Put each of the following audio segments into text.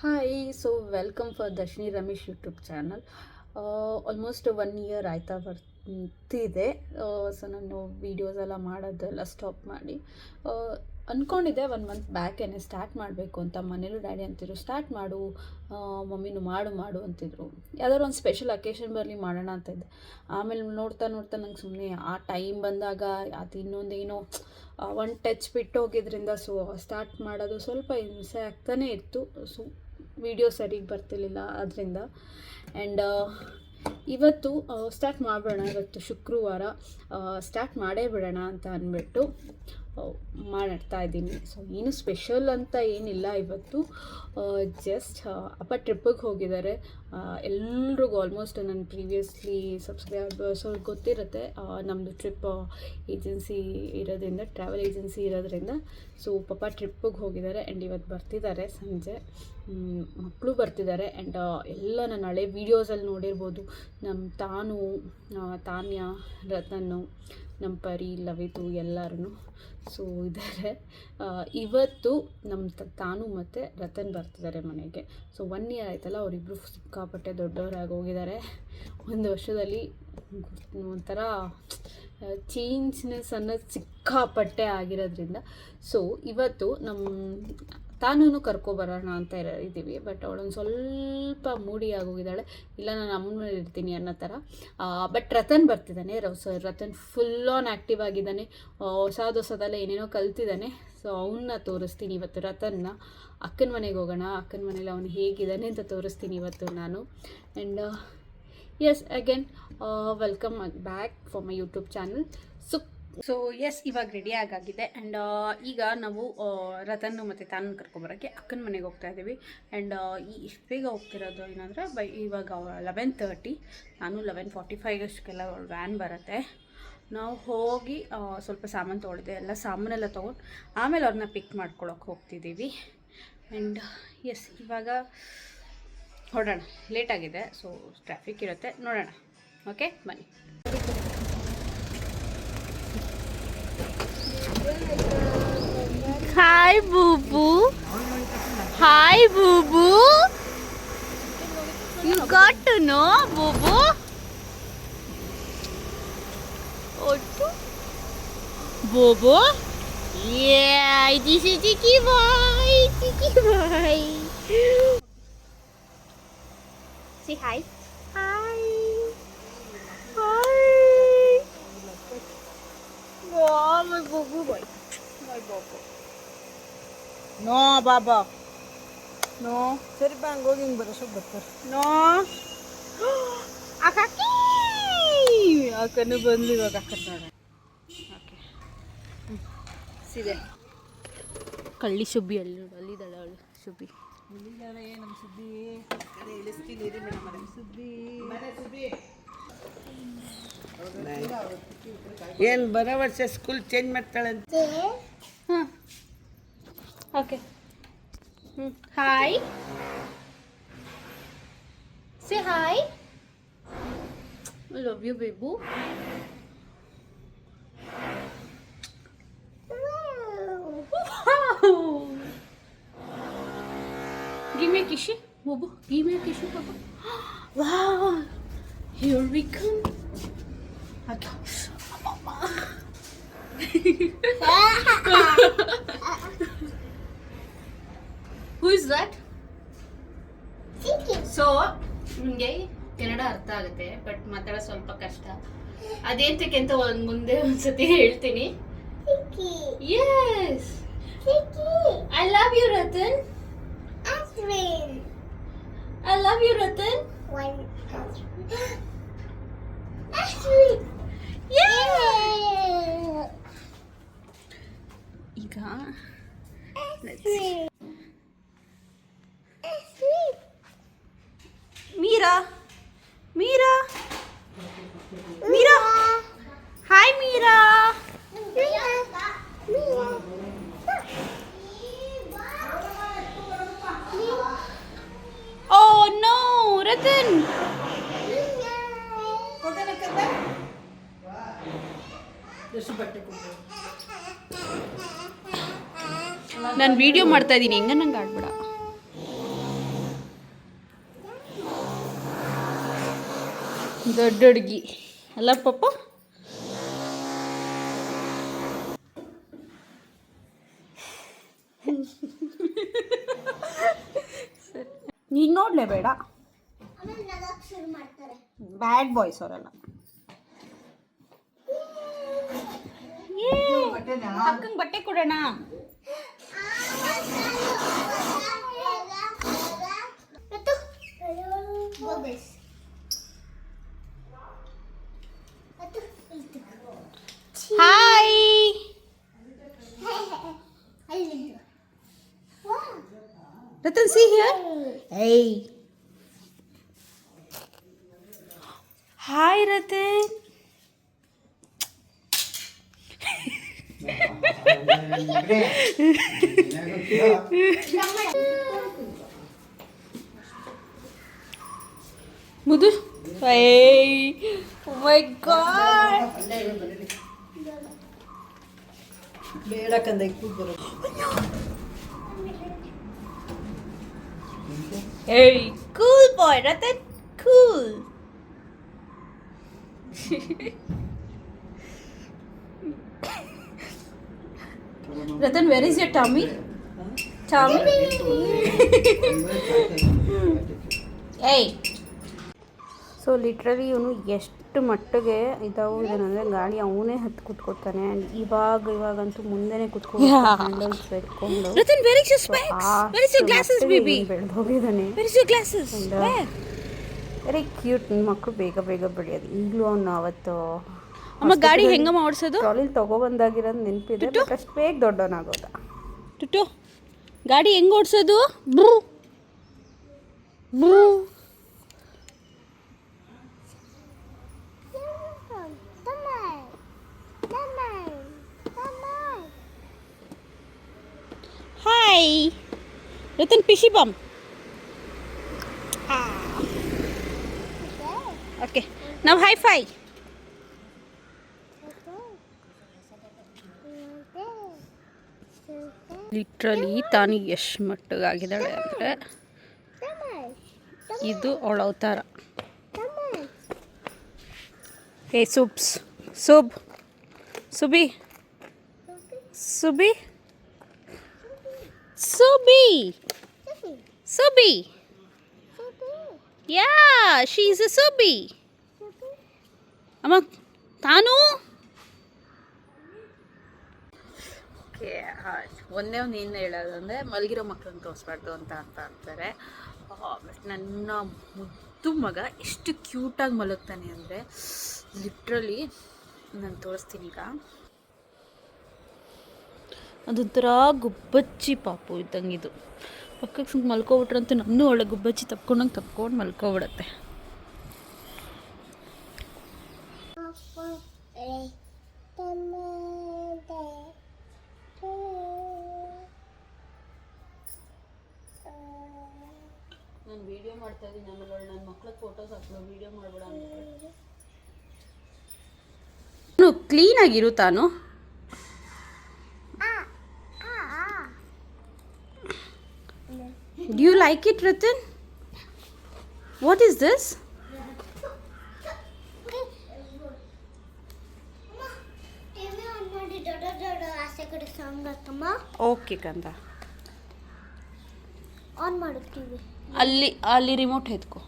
Hi so welcome for Darshini Ramesh YouTube channel. Almost 1 year ಆಯ್ತಾ ಬರ್ತಿದೆ. So ನಾನು ವೀಡಿಯೋಸ್ ಎಲ್ಲ ಮಾಡೋದೆಲ್ಲ ಸ್ಟಾಪ್ ಮಾಡಿ ಅಂದ್ಕೊಂಡಿದ್ದೆ 1 ಮಂತ್ ಬ್ಯಾಕೇನೆ ಸ್ಟಾರ್ಟ್ ಮಾಡಬೇಕು ಅಂತ. ಮನೇಲೂ ಡ್ಯಾಡಿ ಅಂತಿದ್ರು ಸ್ಟಾರ್ಟ್ ಮಾಡು, ಮಮ್ಮಿನೂ ಮಾಡು ಅಂತಿದ್ರು. ಯಾವ್ದಾದ್ರು ಒಂದು ಸ್ಪೆಷಲ್ ಅಕೇಶನ್ ಬರಲಿ ಮಾಡೋಣ ಅಂತ ಇದ್ದೆ. ಆಮೇಲೆ ನೋಡ್ತಾ ನಂಗೆ ಸುಮ್ಮನೆ ಆ ಟೈಮ್ ಬಂದಾಗ ಅದು ಇನ್ನೊಂದೇನೋ ಒಂದು ಟಚ್ ಬಿಟ್ಟು ಹೋಗಿದ್ರಿಂದ ಸೊ ಸ್ಟಾರ್ಟ್ ಮಾಡೋದು ಸ್ವಲ್ಪ ಹಿಂಸೆ ಆಗ್ತಾನೇ ಇತ್ತು. ಸೊ ವಿಡಿಯೋ ಸರಿಗೆ ಬರ್ತಿರ್ಲಿಲ್ಲ ಅದರಿಂದ. ಆ್ಯಂಡ್ ಇವತ್ತು ಸ್ಟಾರ್ಟ್ ಮಾಡಿಬಿಡೋಣ. ಇವತ್ತು ಶುಕ್ರವಾರ ಸ್ಟಾರ್ಟ್ ಮಾಡೇ ಬಿಡೋಣ ಅಂತ ಅಂದ್ಬಿಟ್ಟು ಮಾಡ್ತಾ ಇದ್ದೀನಿ. ಸೊ ಏನು ಸ್ಪೆಷಲ್ ಅಂತ ಏನಿಲ್ಲ. ಇವತ್ತು ಜಸ್ಟ್ ಅಪ್ಪ ಟ್ರಿಪ್ಪಿಗೆ ಹೋಗಿದ್ದಾರೆ. ಎಲ್ರಿಗೂ ಆಲ್ಮೋಸ್ಟ್ ನನ್ನ ಪ್ರೀವಿಯಸ್ಲಿ ಸಬ್ಸ್ಕ್ರೈಬರ್ಸ್ ಅವ್ರಿಗೆ ಗೊತ್ತಿರುತ್ತೆ. ನಮ್ಮದು ಟ್ರಿಪ್ ಏಜೆನ್ಸಿ ಇರೋದ್ರಿಂದ, ಟ್ರಾವೆಲ್ ಏಜೆನ್ಸಿ ಇರೋದ್ರಿಂದ ಸೊ ಪಾಪ ಟ್ರಿಪ್ಪಿಗೆ ಹೋಗಿದ್ದಾರೆ. ಆ್ಯಂಡ್ ಇವತ್ತು ಬರ್ತಿದ್ದಾರೆ ಸಂಜೆ. ಮಕ್ಕಳು ಬರ್ತಿದ್ದಾರೆ. ಆ್ಯಂಡ್ ಎಲ್ಲ ನಾನು ಹಳೆ ವೀಡಿಯೋಸಲ್ಲಿ ನೋಡಿರ್ಬೋದು. ನಮ್ಮ ತಾನ್ಯ, ರತನ್ನು, ನಮ್ಮ ಪರಿ, ಲವಿತು ಎಲ್ಲರೂ ಸೊ ಇದ್ದಾರೆ. ಇವತ್ತು ನಮ್ಮ ತಾನು ಮತ್ತು ರತನ್ ಬರ್ತಿದ್ದಾರೆ ಮನೆಗೆ. ಸೊ 1 ಇಯರ್ ಆಯ್ತಲ್ಲ, ಅವರಿಬ್ಬರು ಸಿಕ್ಕಾಪಟ್ಟೆ ದೊಡ್ಡವರಾಗಿ ಹೋಗಿದ್ದಾರೆ. ಒಂದು ವರ್ಷದಲ್ಲಿ ಒಂಥರ ಚೇಂಜ್ನೆಸ್ ಅನ್ನೋದು ಸಿಕ್ಕಾಪಟ್ಟೆ ಆಗಿರೋದ್ರಿಂದ ಸೊ ಇವತ್ತು ತಾನೂ ಕರ್ಕೊಬರೋಣ ಅಂತ ಇದ್ದೀವಿ. ಬಟ್ ಅವಳೊಂದು ಸ್ವಲ್ಪ ಮೂಡಿ ಆಗೋಗಿದ್ದಾಳೆ. ಇಲ್ಲ ನಾನು ಅಮ್ಮನ ಮೇಲೆ ಇರ್ತೀನಿ ಅನ್ನೋ ಥರ. ಬಟ್ ರತನ್ ಬರ್ತಿದ್ದಾನೆ. ರತನ್ ಫುಲ್ ಆನ್ ಆ್ಯಕ್ಟಿವ್ ಆಗಿದ್ದಾನೆ. ಹೊಸದಲ್ಲೇ ಏನೇನೋ ಕಲ್ತಿದ್ದಾನೆ. ಸೊ ಅವನ್ನ ತೋರಿಸ್ತೀನಿ ಇವತ್ತು. ರತನ್ನ ಅಕ್ಕನ ಮನೆಗೆ ಹೋಗೋಣ. ಅಕ್ಕನ ಮನೇಲಿ ಅವನು ಹೇಗಿದ್ದಾನೆ ಅಂತ ತೋರಿಸ್ತೀನಿ ಇವತ್ತು ನಾನು. And yes again welcome back for my YouTube channel. So yes ಇವಾಗ ರೆಡಿ ಆಗಿದೆ. ಆ್ಯಂಡ್ ಈಗ ನಾವು ರತನ್ನು ಮತ್ತು ತಾನು ಕರ್ಕೊಬರೋಕ್ಕೆ ಅಕ್ಕನ ಮನೆಗೆ ಹೋಗ್ತಾ ಇದ್ದೀವಿ. ಆ್ಯಂಡ್ ಇಷ್ಟು ಬೇಗ ಹೋಗ್ತಿರೋದು ಏನಂದರೆ ಇವಾಗ 11:30, ನಾನು 11:45 ಅಷ್ಟಕ್ಕೆಲ್ಲ ವ್ಯಾನ್ ಬರುತ್ತೆ. ನಾವು ಹೋಗಿ ಸ್ವಲ್ಪ ಸಾಮಾನು ತೊಗೊಳಿದೆ. ಎಲ್ಲ ಸಾಮಾನೆಲ್ಲ ತೊಗೊಂಡು ಆಮೇಲೆ ಅವ್ರನ್ನ ಪಿಕ್ ಮಾಡ್ಕೊಳಕ್ಕೆ ಹೋಗ್ತಿದ್ದೀವಿ. ಆ್ಯಂಡ್ ಎಸ್ ಇವಾಗ ಹೊರಡೋಣ. ಲೇಟಾಗಿದೆ, ಸೊ ಟ್ರಾಫಿಕ್ ಇರುತ್ತೆ, ನೋಡೋಣ. ಓಕೆ ಬನ್ನಿ. Hi, Boo Boo. Hi, Boo Boo. You got to know, Boo Boo. Otto. Boo Boo. Yeah, this is Tiki Boy. Tiki Boy. Say hi. Hi. Hi. Oh, my Boo Boo boy. My Boo Boo. No ಬಾಬಾ no ಸರಿ ಬಾ ಹಂಗೆ ಹೋಗಿ ಹಿಂಗೆ ಬರೋ ಬರ್ತಾರೆ. No ಅಕ್ಕಿ ಅಕ್ಕನೂ ಬಂದು ಇವಾಗ ಅಕ್ಕನ ನೋಡೋಣ. ಓಕೆ ಸಿದೆ ಕಳ್ಳಿ ಶುಬ್ಬಿ ಅಲ್ಲಿದ್ದಾಳೆ ಅವಳು. ಶುಬ್ಬಿ ಇಲ್ಲಿದ್ದಾಳೆ ನಮ್ಮ ಸುದ್ದಿ. ಇಳಿಸ್ತೀನಿ ಇರಿ ಮೇಡಮ್ ಅವರೇ. ಸುದ್ದಿ ಏನು ಬರೋ ವರ್ಷ ಸ್ಕೂಲ್ ಚೇಂಜ್ ಮಾಡ್ತಾಳಂತೆ. ಹಾಂ okay. Hi say hi. I love you ಬೇಬು. Give me a kiss, Bobo. Give me a kiss, Papa. Wow. Here we come. Okay. Who is that? So ನಿಮಗೆ ಕನ್ನಡ ಅರ್ಥ ಆಗುತ್ತೆ, ಬಟ್ ಮಾತಾಡೋ ಸ್ವಲ್ಪ ಕಷ್ಟ. ಅದೇಂತಕ್ಕೆ ಅಂತ ಮುಂದೆ ಒಂದ್ಸತಿ ಹೇಳ್ತೀನಿ. Yes I love you Ratan. I love you Ratan. ಈಗ Mira. Mira. Mira. Hi, Mira. Oh no, Ratan. ನಾನು ವಿಡಿಯೋ ಮಾಡ್ತಾ ಇದ್ದೀನಿ, ಹೆಂಗ ನಂಗೆ ಆಡ್ಬೇಡ. ದೊಡ್ಡ ಹುಡುಗಿ ಅಲ್ಲ ಪಾಪ. ನೀನು ನೋಡಲೇ ಬೇಡ, ಬ್ಯಾಡ್ ಬಾಯ್ಸ್ ಅವರೆಲ್ಲ. ಅಕ್ಕಂಗೆ ಬಟ್ಟೆ ಕೊಡೋಣ. Hi Ratan, see here. ಏಯ್ ಹಾಯ್ ರತನ್. ಮುದು. ಏಯ್ ಓ ಮೈ ಗಾಡ್. ಬೇಡಕ್ಕಂದ ಕೂತ್ಬರೋ. ಏಯ್ cool boy Ratan, cool. Ratan, where is your tummy? Tummy? Hey. So literally ಇವನು ಎಷ್ಟು ಮಟ್ಟಿಗೆ ಇದಾಗಿದ್ದಾನಂದರೆ ಗಾಡಿ ಅವನೇ ಹತ್ತು ಕೂತ್ಕೊತಾನೆ. ಆ್ಯಂಡ್ ಇವಾಗಂತೂ ಮುಂದೆನೇ ಕೂತ್ಕೊಂಡು ಹ್ಯಾಂಡಲ್ಸ್ ಇಟ್ಕೊಂಡು Ratan, where is your specs? Where is your glasses, baby? ಬೆಳೆದೋಗಿದ್ದಾನೆ. Where is your glasses? Where? Very cute. ನಿಮ್ಮ ಮಕ್ಕಳು ಬೇಗ ಬೇಗ ಬೆಳೆಯೋದು. ಈಗಲೂ ಅವನು ಅವತ್ತು ಅಮ್ಮ ಗಾಡಿ ಹೆಂಗಮ್ಮ ಓಡಿಸೋದು? ಟ್ರಾಲಿಲಿ ತೊಗೊಬಂದಾಗಿರೋದು ನೆನಪಿದೆ, ಬಟ್ ಅಷ್ಟು ಬೇಗ ದೊಡ್ಡವನಾಗೋದ. ಟುಟು ಗಾಡಿ ಹೆಂಗೆ ಓಡಿಸೋದು? ಬ್ರೂ ಬ್ರೂ. ಹಾಯ್ ರತನ್, ಪಿಶಿ ಬಮ್. ಓಕೆ, ನಾವು ಹೈ ಫೈ. ಲಿಟ್ರಲಿ ತಾನು ಎಷ್ಟು ಮಟ್ಟಿಗಾಗಿದ್ದಾಳೆ ಅಂದರೆ ಇದು ಅವಳ ಅವತಾರ. ಏ ಸುಬ್ಸ್, ಸುಬಿ ಯಾ, ಶಿ ಈಸ್ ಅ ಸುಬಿ. ಅಮ್ಮ ತಾನು ಒಂದೇ ಒಂದು ಏನು ಹೇಳೋದಂದರೆ ಮಲಗಿರೋ ಮಕ್ಕಳನ್ನ ತೋರಿಸ್ಬಾರ್ದು ಅಂತ ಅಂತಾರೆ. ಬಟ್ ನನ್ನ ಮುದ್ದು ಮಗ ಎಷ್ಟು ಕ್ಯೂಟಾಗಿ ಮಲಗ್ತಾನೆ ಅಂದರೆ ಲಿಟ್ರಲಿ ನಾನು ತೋರಿಸ್ತೀನಿ ಈಗ. ಅದೊಂಥರ ಗುಬ್ಬಚ್ಚಿ ಪಾಪು ಇದ್ದಂಗಿದು. ಪಕ್ಕಕ್ಕೆ ಸುಮ್ಮನೆ ಮಲ್ಕೊಬಿಟ್ರಂತೂ ನನ್ನೂ ಒಳ್ಳೆ ಗುಬ್ಬಚ್ಚಿ ತಪ್ಕೊಂಡು ಮಲ್ಕೊಬಿಡತ್ತೆ. ನಾನು ವೀಡಿಯೋ ಮಾಡ್ತಾ ಇದ್ದೀನಿ, ಆಮೇಲೆ ನನ್ನ ಮಕ್ಳ ಫೋಟೋಸ್ ಹಾಕ್ಲೋ, ವೀಡಿಯೋ ಮಾಡಬೇಡ ಅಂತ. ಕ್ಲೀನಾಗಿರು ತಾನು. Do you like it, Ratan? What is this? Okay ಕಂದ, ಆನ್ ಮಾಡು ಟಿವಿ. ಅಲ್ಲಿ ರಿಮೋಟ್ ಎತ್ಕೋ.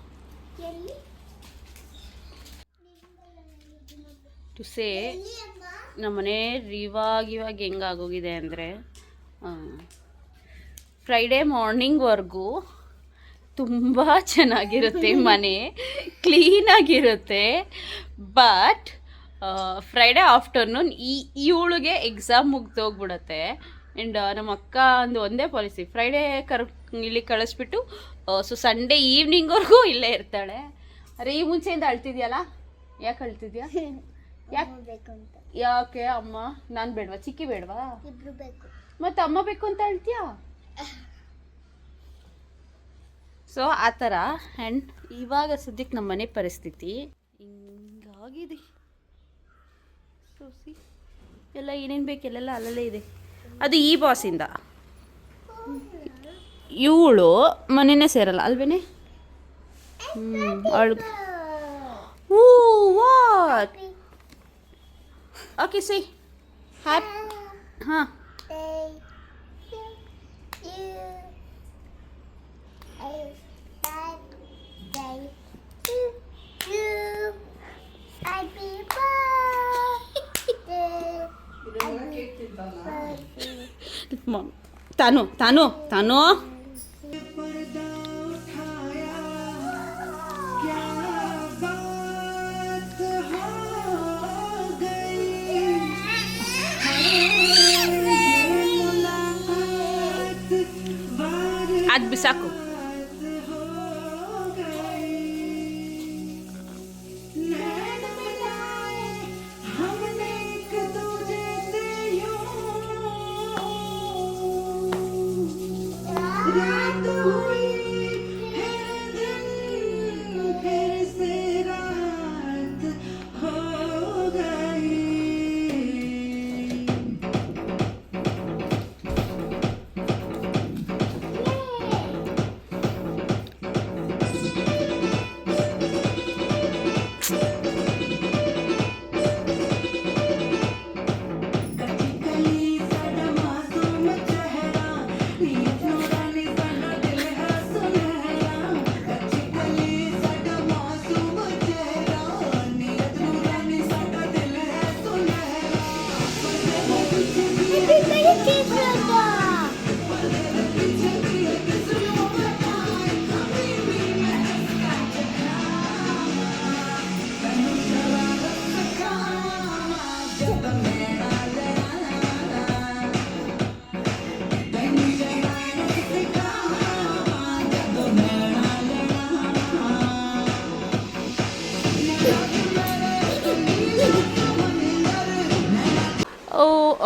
ಟು ಸೇ ನಮ್ಮನೆ ಇವಾಗ ಹೆಂಗಾಗೋಗಿದೆ ಅಂದರೆ ಫ್ರೈಡೇ ಮಾರ್ನಿಂಗ್ವರೆಗೂ ತುಂಬ ಚೆನ್ನಾಗಿರುತ್ತೆ, ಮನೆ ಕ್ಲೀನಾಗಿರುತ್ತೆ. ಬಟ್ ಫ್ರೈಡೇ ಆಫ್ಟರ್ನೂನ್ ಇವಳಿಗೆ ಎಕ್ಸಾಮ್ ಮುಗ್ದೋಗ್ಬಿಡತ್ತೆ. ಆ್ಯಂಡ್ ನಮ್ಮ ಅಕ್ಕ ಒಂದೇ ಪಾಲಿಸಿ, ಫ್ರೈಡೇ ಇಲ್ಲಿ ಕಳಿಸ್ಬಿಟ್ಟು ಸೊ ಸಂಡೇ ಈವ್ನಿಂಗ್ವರೆಗೂ ಇಲ್ಲೇ ಇರ್ತಾಳೆ. ಅರೆ ಈ ಮುಂಚೆಯಿಂದ ಅಳ್ತಿದ್ಯಲ್ಲ, ಯಾಕೆ ಅಳ್ತಿದ್ಯಾ? ಯಾಕೆ ಅಮ್ಮ ನಾನು ಬೇಡವಾ, ಚಿಕ್ಕಿ ಬೇಡವಾ? ಮತ್ತು ಅಮ್ಮ ಬೇಕು ಅಂತ ಅಳ್ತೀಯಾ? ಸೊ ಆ ಥರ. ಆ್ಯಂಡ್ ಇವಾಗ ಸದ್ಯಕ್ಕೆ ನಮ್ಮ ಮನೆ ಪರಿಸ್ಥಿತಿ ಹಿಂಗಾಗಿದೆ. ಸೋಸಿ ಎಲ್ಲ ಏನೇನು ಬೇಕು ಎಲ್ಲೆಲ್ಲ ಅಲ್ಲಲ್ಲೇ ಇದೆ. ಅದು ಈ ಬಾಸಿಂದ. ಇವಳು ಮನೆಯೇ ಸೇರಲ್ಲ ಅಲ್ವೇನೆ. Ooh, what? Okay, say happy. Huh? Mom. Tanu, Tanu, Tanu. Ad bisaku.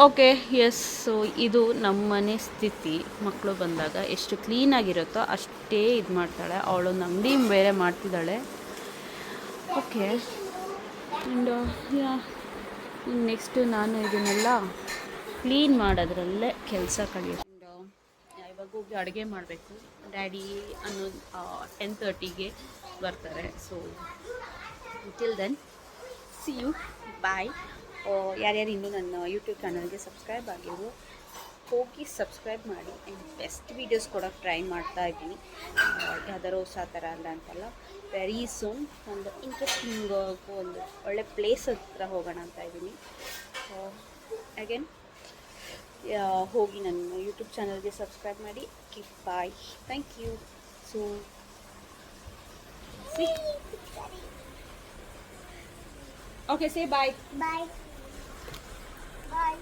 Okay yes. So ಇದು ನಮ್ಮ ಮನೆ ಸ್ಥಿತಿ. ಮಕ್ಕಳು ಬಂದಾಗ ಎಷ್ಟು ಕ್ಲೀನಾಗಿರುತ್ತೋ ಅಷ್ಟೇ ಇದು ಮಾಡ್ತಾಳೆ. ಅವಳೊಂದು ಅಂಗಡಿ ಬೇರೆ ಮಾಡ್ತಿದ್ದಾಳೆ. ಓಕೆ. ಆ್ಯಂಡ್ ನೆಕ್ಸ್ಟು ನಾನು ಇದನ್ನೆಲ್ಲ ಕ್ಲೀನ್ ಮಾಡೋದ್ರಲ್ಲೇ ಕೆಲಸ ಕಳೆಯುತ್ತೆ. ಇವಾಗ ಹೋಗಿ ಅಡುಗೆ ಮಾಡಬೇಕು. ಡ್ಯಾಡಿ ಅನ್ನೋದು 10:30ಗೆ ಬರ್ತಾರೆ. So till then see you, bye. ಯಾರ್ಯಾರು ಇನ್ನೂ ನನ್ನ ಯೂಟ್ಯೂಬ್ ಚಾನಲ್ಗೆ ಸಬ್ಸ್ಕ್ರೈಬ್ ಆಗಿರೋ ಹೋಗಿ ಸಬ್ಸ್ಕ್ರೈಬ್ ಮಾಡಿ. ಆ್ಯಂಡ್ ಬೆಸ್ಟ್ ವೀಡಿಯೋಸ್ ಕೊಡೋಕ್ಕೆ ಟ್ರೈ ಮಾಡ್ತಾ ಇದ್ದೀನಿ. ಯಾವ್ದಾರು ಹೊಸ ಥರ ಅಲ್ಲ ಅಂತಲ್ಲ. ವೆರಿ ಸೂನ್ ಒಂದು ಇಂಟ್ರೆಸ್ಟಿಂಗ್ ಒಂದು ಒಳ್ಳೆ ಪ್ಲೇಸ್ ಹತ್ರ ಹೋಗೋಣ ಅಂತ ಇದ್ದೀನಿ. ಅಗೇನ್ ಹೋಗಿ ನನ್ನ ಯೂಟ್ಯೂಬ್ ಚಾನಲ್ಗೆ ಸಬ್ಸ್ಕ್ರೈಬ್ ಮಾಡಿ. Bye, thank you. So okay, say bye. Bye. Bye.